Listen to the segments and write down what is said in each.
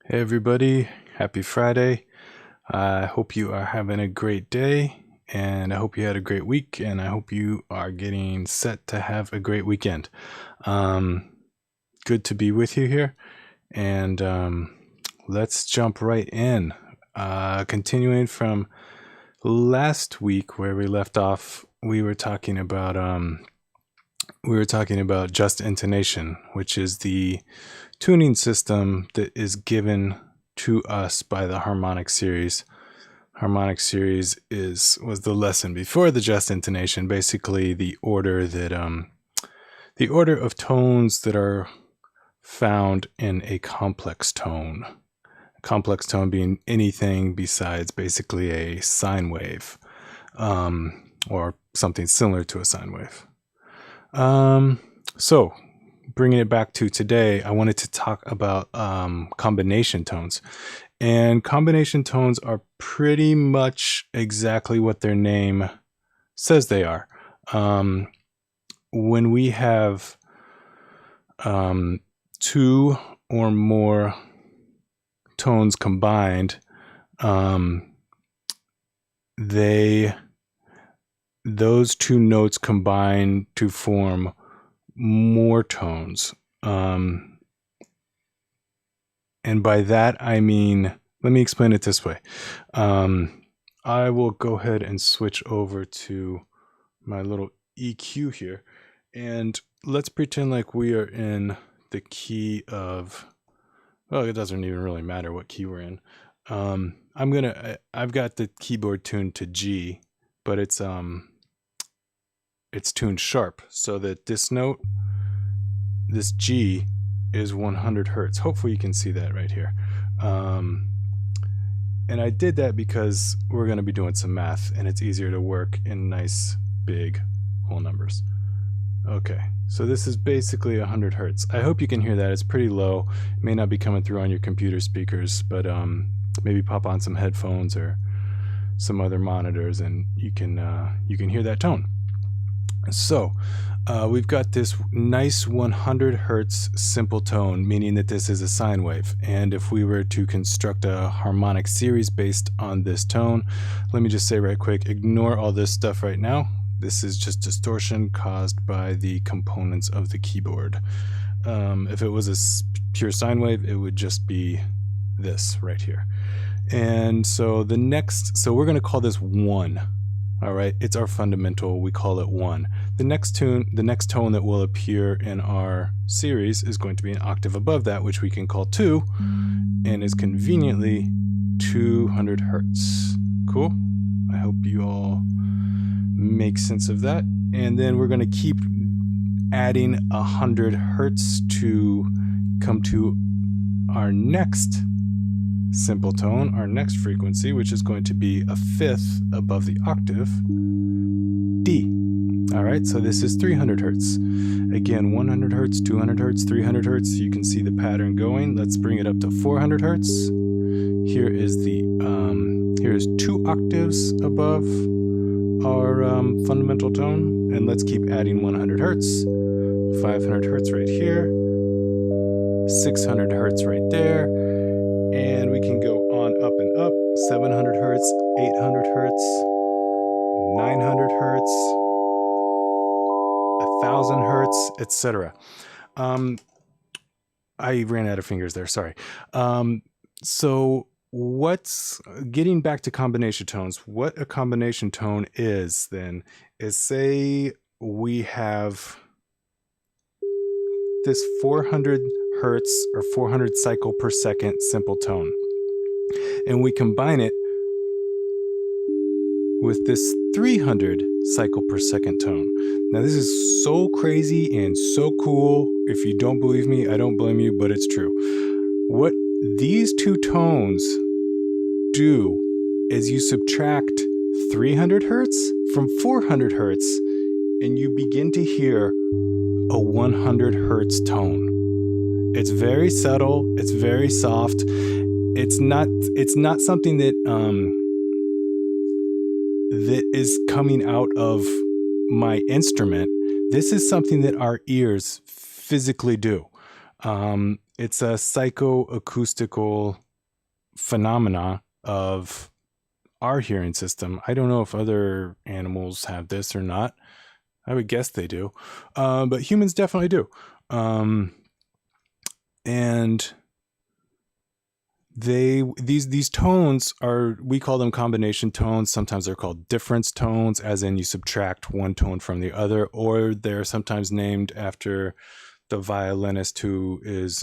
Hey everybody, happy Friday. I hope you are having a great day, and I hope you had a great week, and I hope you are getting set to have a great weekend. Um, Good to be with you here, and let's jump right in. Continuing from last week where we left off, we were talking about just intonation, which is the tuning system that is given to us by the harmonic series. Harmonic series was the lesson before the just intonation, basically the order of tones that are found in a complex tone. A complex tone being anything besides basically a sine wave, or something similar to a sine wave. So bringing it back to today, I wanted to talk about combination tones. And combination tones are pretty much exactly what their name says they are. When we have two or more tones combined, those two notes combine to form more tones. And by that, I mean, let me explain it this way. I will go ahead and switch over to my little EQ here. And let's pretend like we are in the key of, well, it doesn't even really matter what key we're in. I've got the keyboard tuned to G, but it's tuned sharp so that this note, this G, is 100 hertz. Hopefully you can see that right here. And I did that because we're going to be doing some math and it's easier to work in nice big whole numbers. Okay, so this is basically 100 hertz. I hope you can hear that. It's pretty low. It may not be coming through on your computer speakers, but maybe pop on some headphones or some other monitors and you can hear that tone. So we've got this nice 100 hertz simple tone, meaning that this is a sine wave. And if we were to construct a harmonic series based on this tone, let me just say right quick, ignore all this stuff right now. This is just distortion caused by the components of the keyboard. If it was a pure sine wave, it would just be this right here. And so we're going to call this 1. All right, it's our fundamental. We call it 1. The next tone that will appear in our series is going to be an octave above that, which we can call 2, and is conveniently 200 hertz. Cool? I hope you all make sense of that. And then we're going to keep adding 100 hertz to come to our next simple tone, our next frequency, which is going to be a fifth above the octave, D. All right, so this is 300 hertz. Again, 100 hertz, 200 hertz, 300 hertz. You can see the pattern going. Let's bring it up to 400 hertz. Here is here's 2 octaves above our fundamental tone, and let's keep adding 100 hertz. 500 hertz right here. 600 hertz right there. And we can go on up and up, 700 hertz, 800 hertz, 900 hertz, 1,000 hertz, etc. I ran out of fingers there, sorry. So what's getting back to combination tones, what a combination tone is then is, say we have this 400 hertz or 400 cycle per second simple tone, and we combine it with this 300 cycle per second tone. Now this is so crazy and so cool. If you don't believe me, I don't blame you, but it's true. What these two tones do is you subtract 300 hertz from 400 hertz and you begin to hear a 100 hertz tone. It's very subtle. It's very soft. It's not something that that is coming out of my instrument. This is something that our ears physically do. It's a psychoacoustical phenomena of our hearing system. I don't know if other animals have this or not. I would guess they do, but humans definitely do. And these tones are, we call them combination tones. Sometimes they're called difference tones, as in you subtract one tone from the other, or they're sometimes named after the violinist who is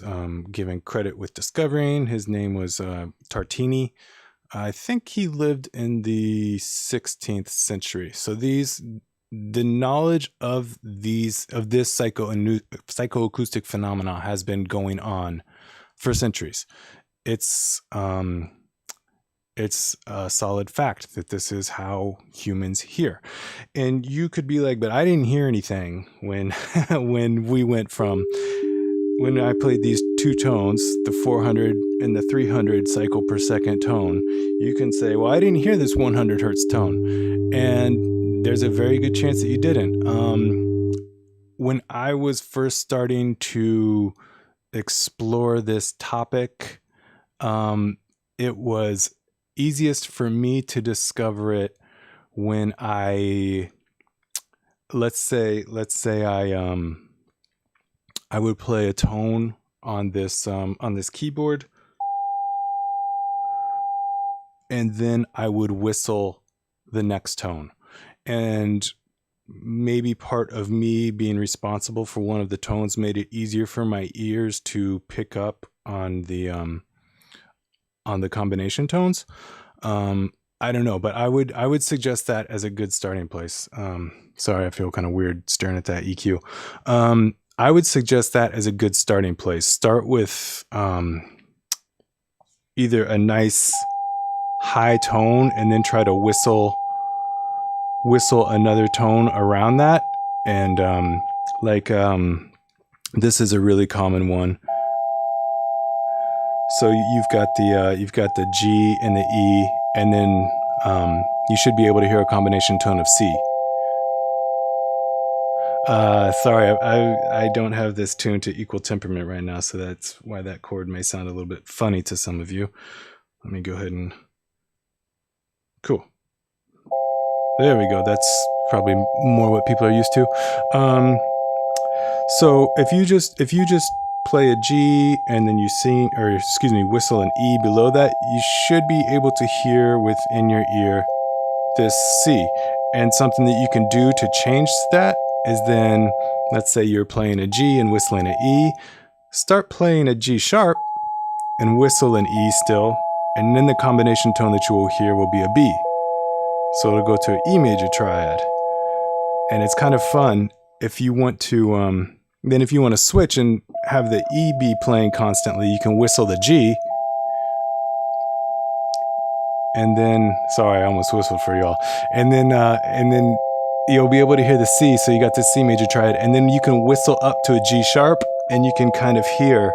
given credit with discovering. His name was Tartini. I think he lived in the 16th century. So the knowledge of this psychoacoustic phenomena has been going on for centuries. It's a solid fact that this is how humans hear. And you could be like, but I didn't hear anything when when I played these two tones, the 400 and the 300 cycle per second tone. You can say, well, I didn't hear this 100 hertz tone. And there's a very good chance that you didn't. When I was first starting to explore this topic, it was easiest for me to discover it when let's say I would play a tone on this keyboard, and then I would whistle the next tone. And maybe part of me being responsible for one of the tones made it easier for my ears to pick up on the combination tones. I don't know, but I would suggest that as a good starting place. Sorry, I feel kind of weird staring at that EQ. I would suggest that as a good starting place. Start with either a nice high tone and then try to whistle another tone around that. And this is a really common one. So you've got the G and the E, and then you should be able to hear a combination tone of C. Sorry, I don't have this tuned to equal temperament right now, so that's why that chord may sound a little bit funny to some of you. Let me go ahead and... Cool. There we go. That's probably more what people are used to. So if you just play a G and then you whistle an E below that, you should be able to hear within your ear this C. And something that you can do to change that is then, let's say you're playing a G and whistling an E, start playing a G sharp and whistle an E still, and then the combination tone that you will hear will be a B. So it'll go to an E major triad. And it's kind of fun if you want to, then if you want to switch and have the E be playing constantly, you can whistle the G. And then, sorry, I almost whistled for y'all. And then you'll be able to hear the C. So you got this C major triad, and then you can whistle up to a G sharp, and you can kind of hear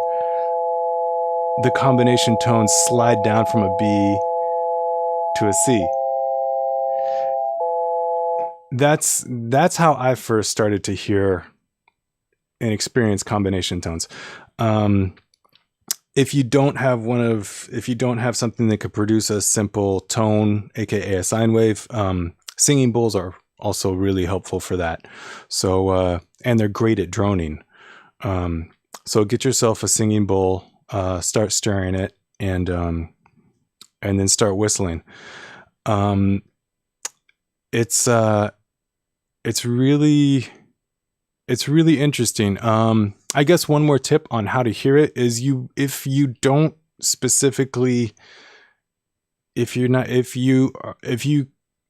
the combination tones slide down from a B to a C. That's how I first started to hear and experience combination tones. If you don't have something that could produce a simple tone, aka a sine wave, singing bowls are also really helpful for that. So and they're great at droning. So get yourself a singing bowl, start stirring it, and then start whistling. It's really interesting. I guess one more tip on how to hear it is if you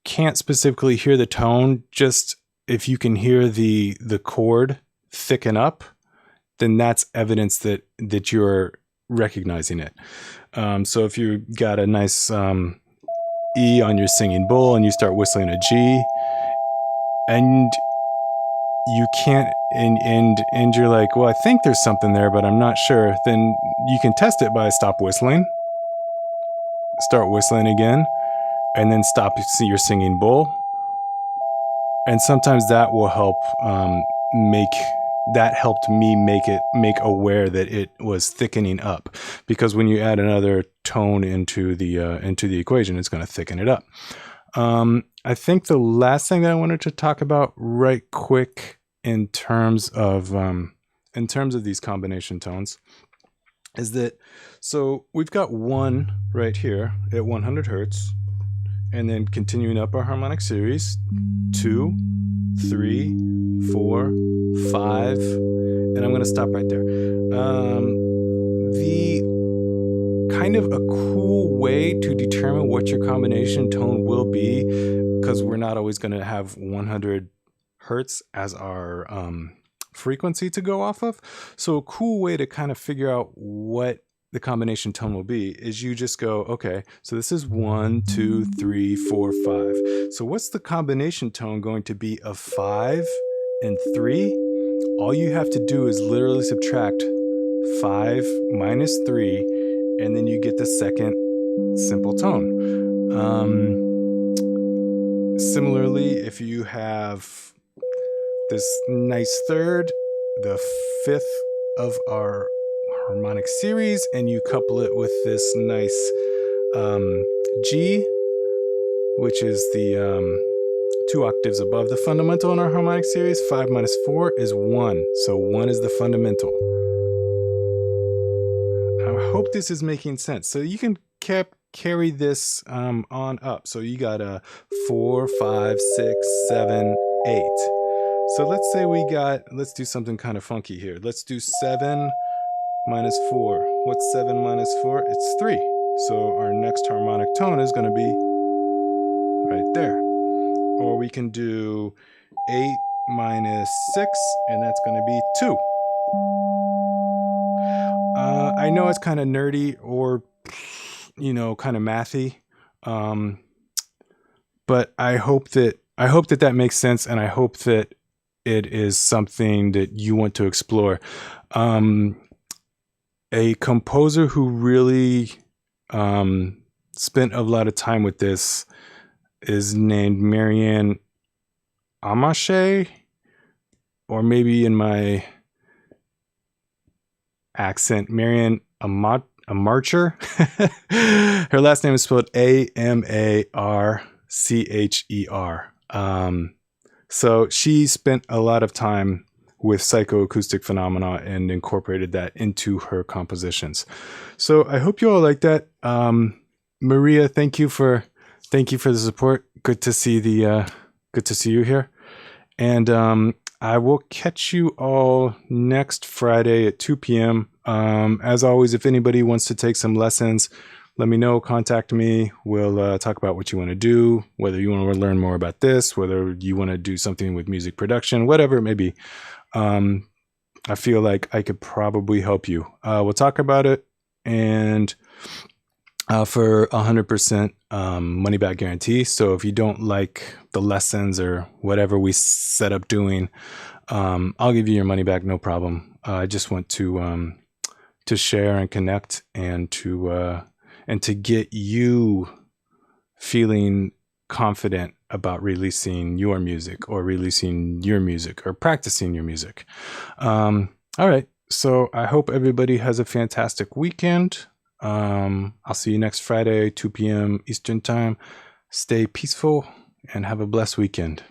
can't specifically hear the tone, just if you can hear the chord thicken up, then that's evidence that you're recognizing it. So if you got a nice E on your singing bowl and you start whistling a G, and you can't, and you're like, well, I think there's something there, but I'm not sure, then you can test it by stop whistling, start whistling again, and then stop your singing bowl. And sometimes that will help make that helped me make aware that it was thickening up, because when you add another tone into the equation, it's going to thicken it up. I think the last thing that I wanted to talk about right quick in terms of these combination tones is that, so we've got 1 right here at 100 hertz, and then continuing up our harmonic series, 2, 3, 4, 5, and I'm going to stop right there. The kind of a cool way to determine what your combination tone will be, because we're not always going to have 100 hertz as our frequency to go off of. So a cool way to kind of figure out what the combination tone will be is you just go, okay, so this is 1, 2, 3, 4, 5. So what's the combination tone going to be of 5 and 3? All you have to do is literally subtract 5 minus 3, and then you get the second simple tone. Similarly, if you have this nice third, the 5th of our harmonic series, and you couple it with this nice G, which is the 2 octaves above the fundamental in our harmonic series. 5 minus 4 is 1, so 1 is the fundamental. I hope this is making sense. So you can carry this on up. So you got a 4, 5, 6, 7, 8. So let's say let's do something kind of funky here. Let's do 7 minus 4. What's 7 minus 4? It's 3. So our next harmonic tone is going to be right there. Or we can do 8 minus 6, and that's going to be 2. I know it's kind of nerdy or, kind of mathy, but I hope that makes sense, and I hope that it is something that you want to explore. A composer who really spent a lot of time with this is named Marianne Amache, or maybe in my accent, Marianne Amarcher. Her last name is spelled Amarcher. So she spent a lot of time with psychoacoustic phenomena and incorporated that into her compositions. So I hope you all like that. Maria, thank you for the support. Good to see you here. And I will catch you all next Friday at 2 p.m. As always, if anybody wants to take some lessons, let me know, contact me. We'll talk about what you want to do, whether you want to learn more about this, whether you want to do something with music production, whatever it may be. I feel like I could probably help you. We'll talk about it, and for 100% money back guarantee. So if you don't like the lessons or whatever we set up doing, I'll give you your money back, no problem. I just want to share and connect, and to get you feeling confident about releasing your music, or practicing your music. All right. So I hope everybody has a fantastic weekend. I'll see you next Friday, 2 p.m. Eastern time. Stay peaceful and have a blessed weekend.